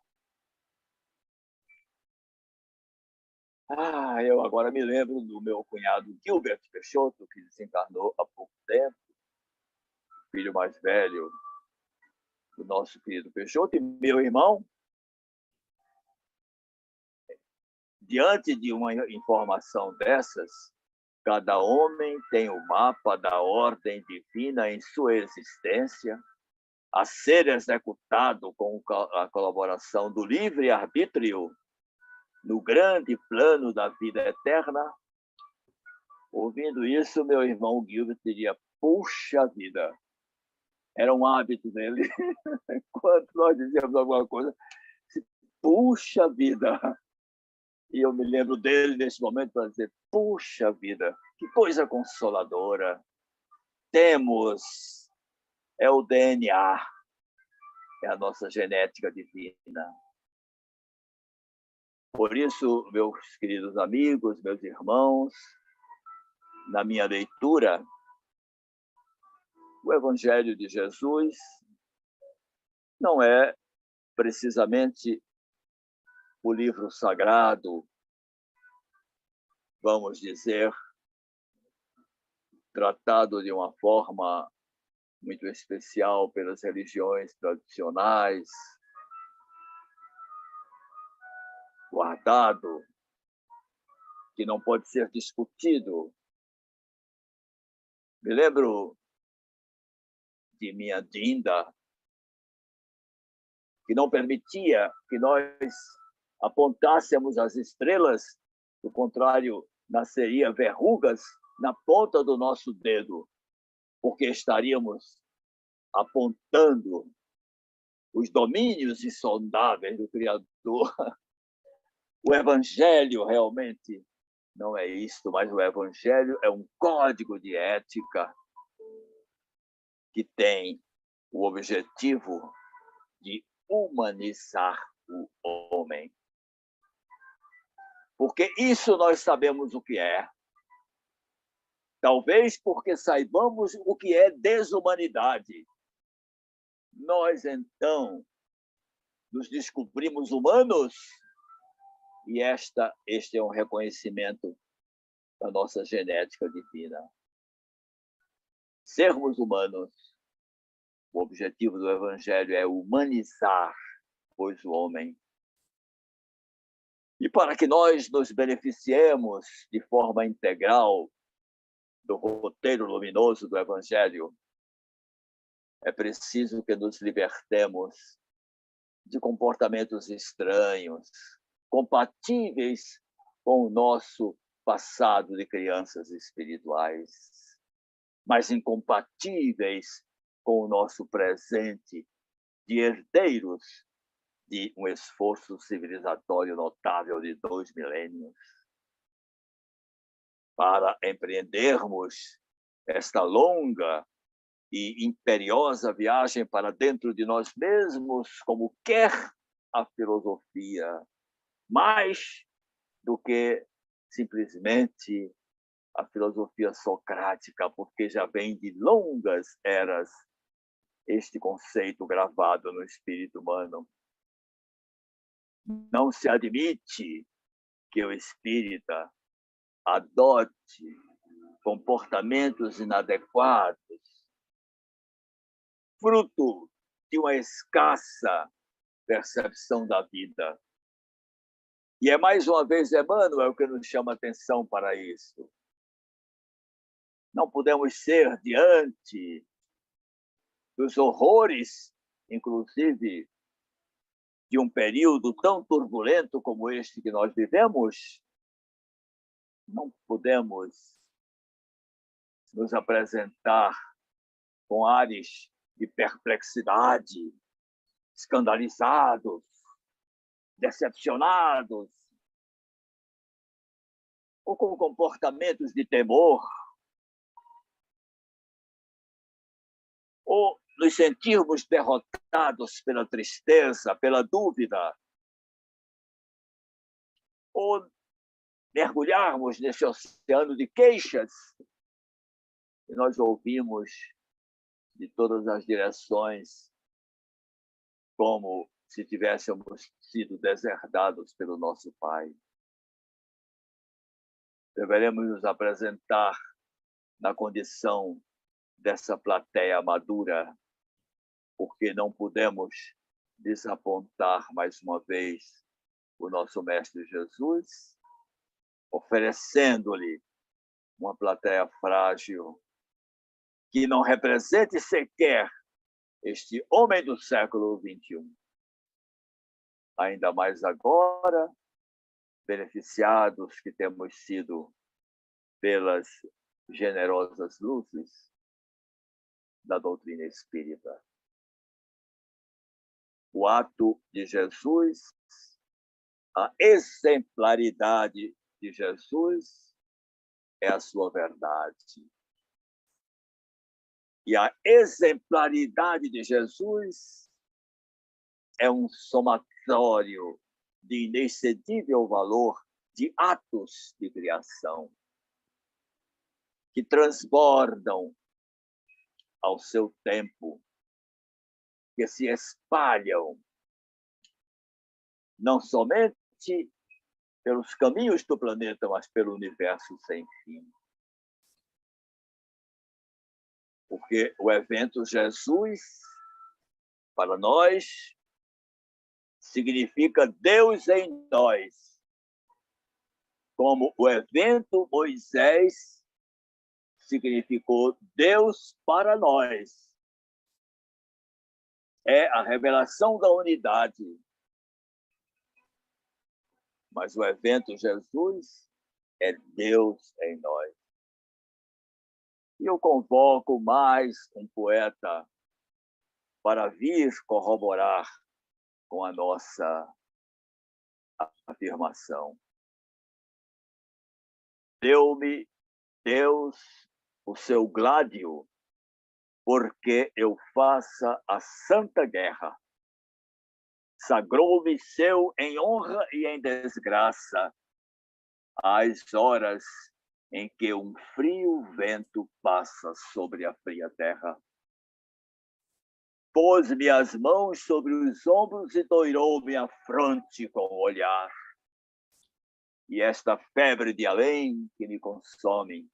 Eu agora me lembro do meu cunhado Gilbert Peixoto, que desencarnou há pouco tempo, filho mais velho do nosso querido Peixoto, e meu irmão, diante de uma informação dessas, cada homem tem o mapa da ordem divina em sua existência, a ser executado com a colaboração do livre-arbítrio no grande plano da vida eterna. Ouvindo isso, meu irmão Gilbert diria, puxa vida, era um hábito dele. Quando nós dizíamos alguma coisa, puxa vida. E eu me lembro dele nesse momento para dizer, puxa vida, que coisa consoladora. Temos, é o DNA, é a nossa genética divina. Por isso, meus queridos amigos, meus irmãos, na minha leitura, o Evangelho de Jesus não é precisamente o livro sagrado, vamos dizer, tratado de uma forma muito especial pelas religiões tradicionais, guardado, que não pode ser discutido. Me lembro de minha Dinda, que não permitia que nós apontássemos as estrelas, do contrário, nasceria verrugas na ponta do nosso dedo, porque estaríamos apontando os domínios insondáveis do Criador. O Evangelho realmente não é isto, mas o Evangelho é um código de ética que tem o objetivo de humanizar o homem. Porque isso nós sabemos o que é. Talvez porque saibamos o que é desumanidade. Nós, então, nos descobrimos humanos e este é um reconhecimento da nossa genética divina. Sermos humanos, o objetivo do Evangelho é humanizar, pois, o homem. E para que nós nos beneficiemos de forma integral do roteiro luminoso do Evangelho, é preciso que nos libertemos de comportamentos estranhos, compatíveis com o nosso passado de crianças espirituais, mas incompatíveis com o nosso presente de herdeiros de um esforço civilizatório notável de 2 milênios. Para empreendermos esta longa e imperiosa viagem para dentro de nós mesmos, como quer a filosofia, mais do que simplesmente a filosofia socrática, porque já vem de longas eras este conceito gravado no espírito humano. Não se admite que o espírita adote comportamentos inadequados, fruto de uma escassa percepção da vida. E é mais uma vez Emmanuel que nos chama atenção para isso. Não podemos ser diante dos horrores, inclusive, de um período tão turbulento como este que nós vivemos, não podemos nos apresentar com ares de perplexidade, escandalizados, decepcionados, ou com comportamentos de temor, ou nos sentirmos derrotados pela tristeza, pela dúvida, ou mergulharmos nesse oceano de queixas que nós ouvimos de todas as direções, como se tivéssemos sido deserdados pelo nosso Pai. Deveremos nos apresentar na condição dessa plateia madura, porque não podemos desapontar mais uma vez o nosso Mestre Jesus, oferecendo-lhe uma plateia frágil, que não represente sequer este homem do século XXI. Ainda mais agora, beneficiados que temos sido pelas generosas luzes da doutrina espírita. O ato de Jesus, a exemplaridade de Jesus é a sua verdade. E a exemplaridade de Jesus é um somatório de inexcedível valor de atos de criação que transbordam ao seu tempo que se espalham não somente pelos caminhos do planeta, mas pelo universo sem fim. Porque o evento Jesus, para nós, significa Deus em nós. Como o evento Moisés significou Deus para nós. É a revelação da unidade. Mas o evento Jesus é Deus em nós. E eu convoco mais um poeta para vir corroborar com a nossa afirmação. Deu-me Deus o seu gládio, porque eu faça a santa guerra. Sagrou-me seu em honra e em desgraça, às horas em que um frio vento passa sobre a fria terra. Pôs-me as mãos sobre os ombros e doirou-me a fronte com o olhar. E esta febre de além que me consome,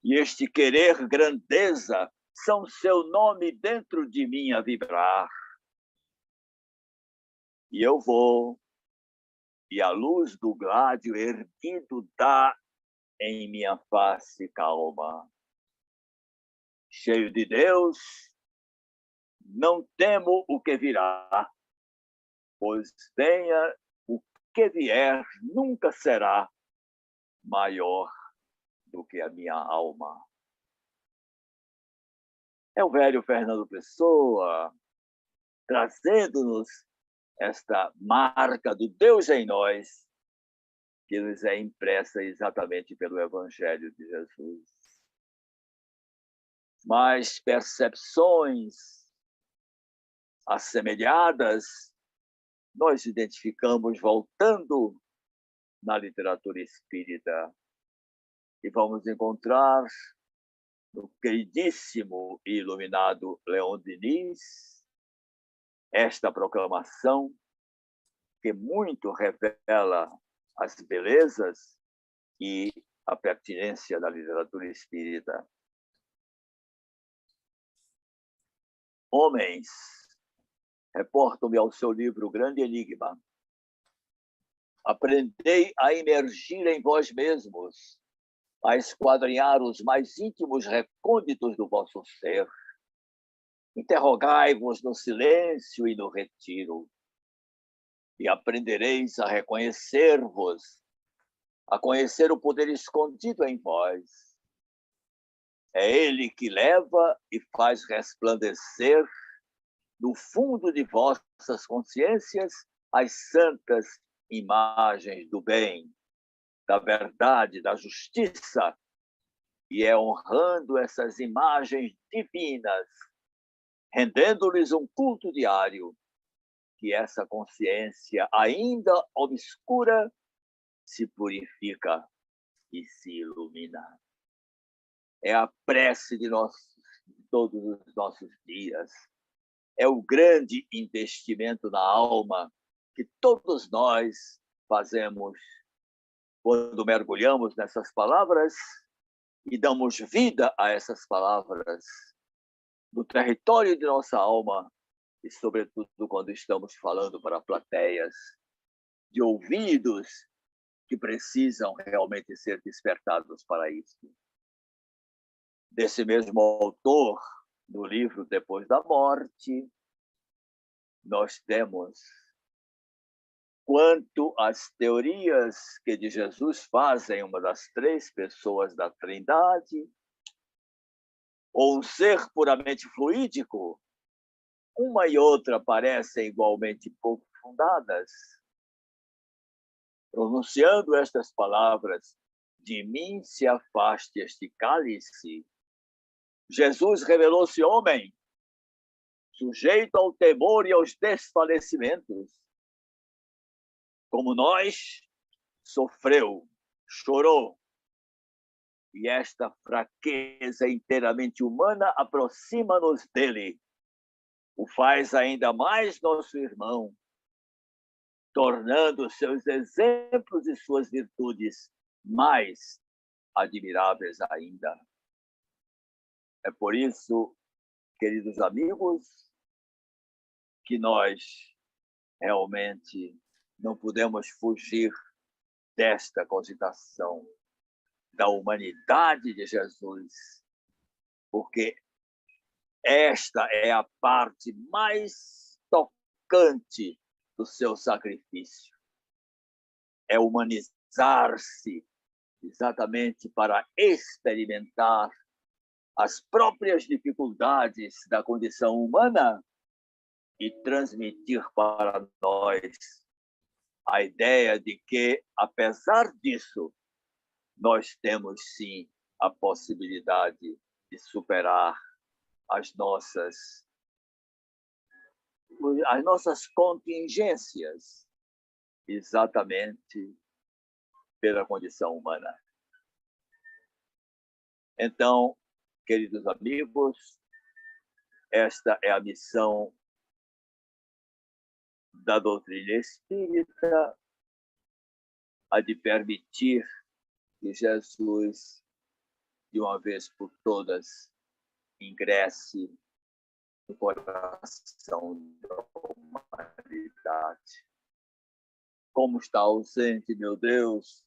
e este querer grandeza, são seu nome dentro de mim a vibrar. E eu vou, e a luz do gládio erguido dá em minha face calma. Cheio de Deus, não temo o que virá, pois venha o que vier, nunca será maior do que a minha alma. É o velho Fernando Pessoa trazendo-nos esta marca do Deus em nós, que nos é impressa exatamente pelo Evangelho de Jesus. Mas percepções assemelhadas nós identificamos voltando na literatura espírita e vamos encontrar no queridíssimo e iluminado Leon Denis esta proclamação que muito revela as belezas e a pertinência da literatura espírita. Homens, reporto-me ao seu livro Grande Enigma. Aprendei a emergir em vós mesmos, a esquadrinhar os mais íntimos recônditos do vosso ser. Interrogai-vos no silêncio e no retiro, e aprendereis a reconhecer-vos, a conhecer o poder escondido em vós. É ele que leva e faz resplandecer no fundo de vossas consciências as santas imagens do bem, da verdade, da justiça, e é honrando essas imagens divinas, rendendo-lhes um culto diário, que essa consciência ainda obscura se purifica e se ilumina. É a prece de todos os nossos dias. É o grande investimento na alma que todos nós fazemos quando mergulhamos nessas palavras e damos vida a essas palavras no território de nossa alma e, sobretudo, quando estamos falando para plateias de ouvidos que precisam realmente ser despertados para isso. Desse mesmo autor, no livro Depois da Morte, nós temos quanto às teorias que de Jesus fazem uma das três pessoas da Trindade, ou um ser puramente fluídico, uma e outra parecem igualmente pouco fundadas. Pronunciando estas palavras, de mim se afaste este cálice, Jesus revelou-se homem, sujeito ao temor e aos desfalecimentos. Como nós, sofreu, chorou. E esta fraqueza inteiramente humana aproxima-nos dele. o faz ainda mais nosso irmão, tornando seus exemplos e suas virtudes mais admiráveis ainda. É por isso, queridos amigos, que nós realmente não podemos fugir desta cogitação da humanidade de Jesus, porque esta é a parte mais tocante do seu sacrifício. É humanizar-se exatamente para experimentar as próprias dificuldades da condição humana e transmitir para nós a ideia de que, apesar disso, nós temos sim a possibilidade de superar as nossas contingências, exatamente pela condição humana. Então, queridos amigos, esta é a missão da doutrina espírita, a de permitir que Jesus, de uma vez por todas, ingresse no coração da humanidade. Como está ausente, meu Deus,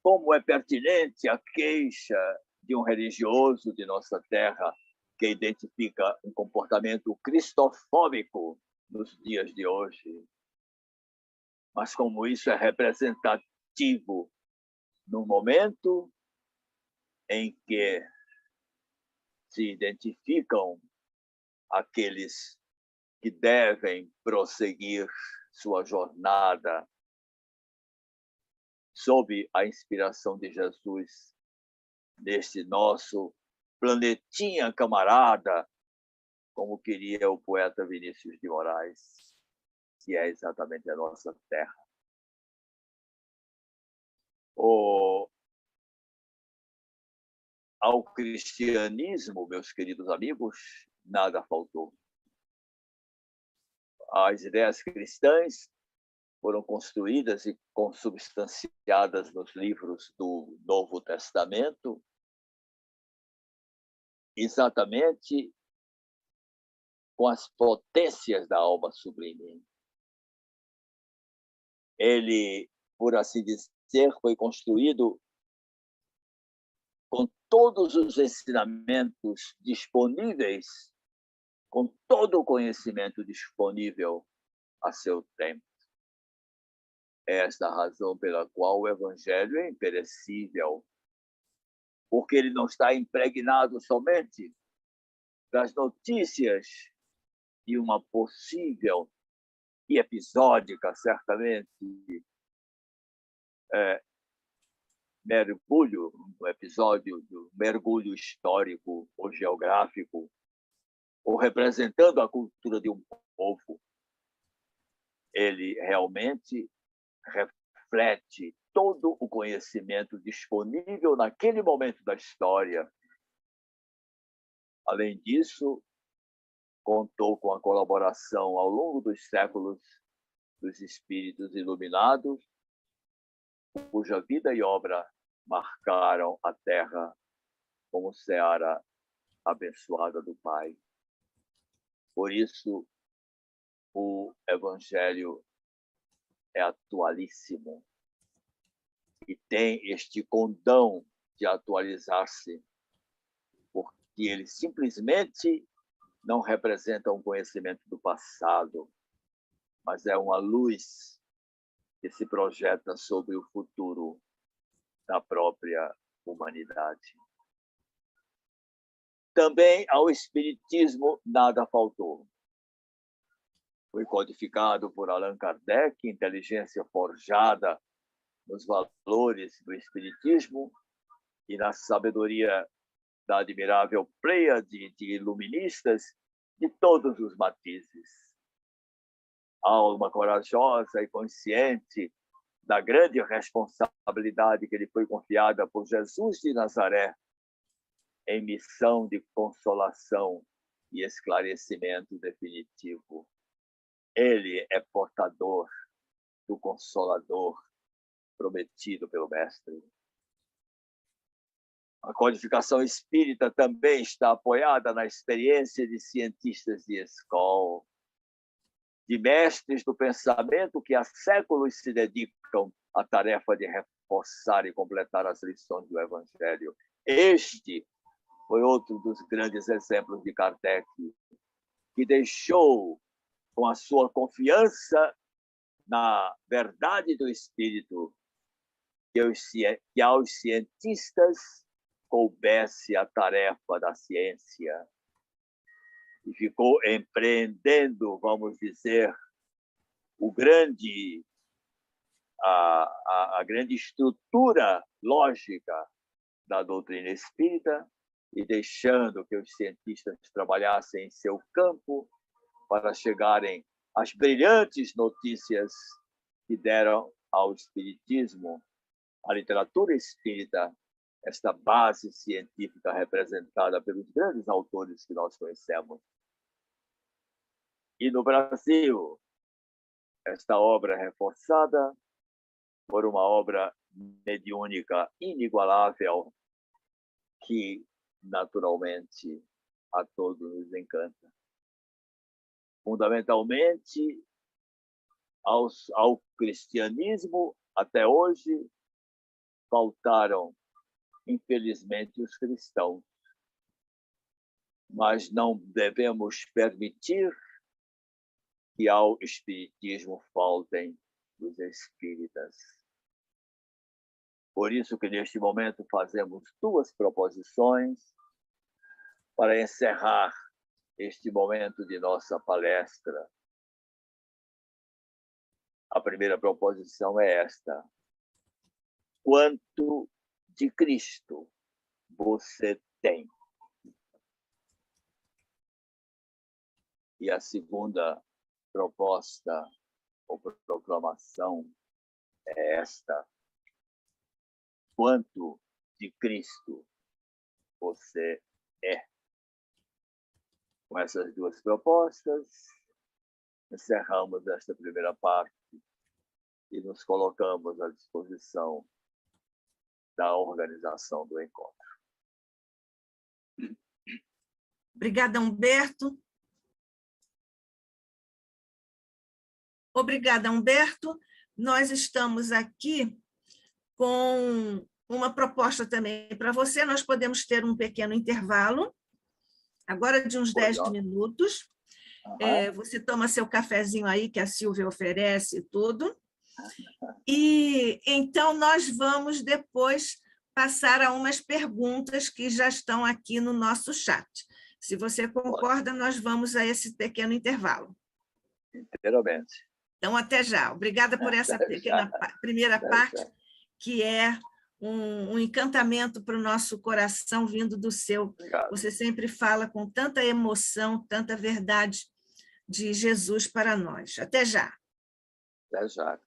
como é pertinente a queixa de um religioso de nossa terra que identifica um comportamento cristofóbico nos dias de hoje. Mas como isso é representativo no momento em que se identificam aqueles que devem prosseguir sua jornada sob a inspiração de Jesus neste nosso planetinha camarada, como queria o poeta Vinícius de Moraes, que é exatamente a nossa terra. Ao cristianismo, meus queridos amigos, nada faltou. As ideias cristãs foram construídas e consubstanciadas nos livros do Novo Testamento, exatamente com as potências da alma sublime. Ele, por assim dizer, foi construído com todos os ensinamentos disponíveis, com todo o conhecimento disponível a seu tempo. É esta a razão pela qual o Evangelho é imperecível, porque ele não está impregnado somente das notícias de uma possível e episódica, certamente, mergulho, um episódio do mergulho histórico ou geográfico, ou representando a cultura de um povo. Ele realmente reflete todo o conhecimento disponível naquele momento da história. Além disso, contou com a colaboração ao longo dos séculos dos espíritos iluminados, cuja vida e obra marcaram a terra como seara abençoada do Pai. Por isso, o Evangelho é atualíssimo e tem este condão de atualizar-se, porque ele simplesmente não representa um conhecimento do passado, mas é uma luz que se projeta sobre o futuro da própria humanidade. Também ao Espiritismo nada faltou. Foi codificado por Allan Kardec, inteligência forjada nos valores do Espiritismo e na sabedoria da admirável pleiade de iluministas de todos os matizes. Alma corajosa e consciente da grande responsabilidade que lhe foi confiada por Jesus de Nazaré, em missão de consolação e esclarecimento definitivo. Ele é portador do Consolador prometido pelo Mestre. A codificação espírita também está apoiada na experiência de cientistas de escola, de mestres do pensamento que há séculos se dedicam à tarefa de reforçar e completar as lições do Evangelho. Este foi outro dos grandes exemplos de Kardec, que deixou, com a sua confiança na verdade do Espírito, que aos cientistas coubesse a tarefa da ciência. E ficou empreendendo, vamos dizer, a grande estrutura lógica da doutrina espírita e deixando que os cientistas trabalhassem em seu campo para chegarem às brilhantes notícias que deram ao espiritismo, à literatura espírita, esta base científica representada pelos grandes autores que nós conhecemos. E no Brasil, esta obra é reforçada por uma obra mediúnica inigualável que, naturalmente, a todos nos encanta. Fundamentalmente, ao cristianismo, até hoje, faltaram, infelizmente, os cristãos. Mas não devemos permitir que ao espiritismo faltem os espíritas. Por isso que, neste momento, fazemos 2 proposições para encerrar este momento de nossa palestra. A primeira proposição é esta: quanto de Cristo você tem? E a segunda proposta ou proclamação é esta: quanto de Cristo você é? Com essas 2 propostas, encerramos esta primeira parte e nos colocamos à disposição da organização do encontro. Obrigada, Humberto. Obrigada, Humberto. Nós estamos aqui com uma proposta também para você. Nós podemos ter um pequeno intervalo, agora de uns 10 minutos. Você toma seu cafezinho aí, que a Silvia oferece e tudo. E então nós vamos depois passar a umas perguntas que já estão aqui no nosso chat. Se você concorda, nós vamos a esse pequeno intervalo. Inteiramente. Então, até já. Obrigada por essa primeira parte, que é um encantamento para o nosso coração vindo do seu. Obrigado. Você sempre fala com tanta emoção, tanta verdade de Jesus para nós. Até já. Até já.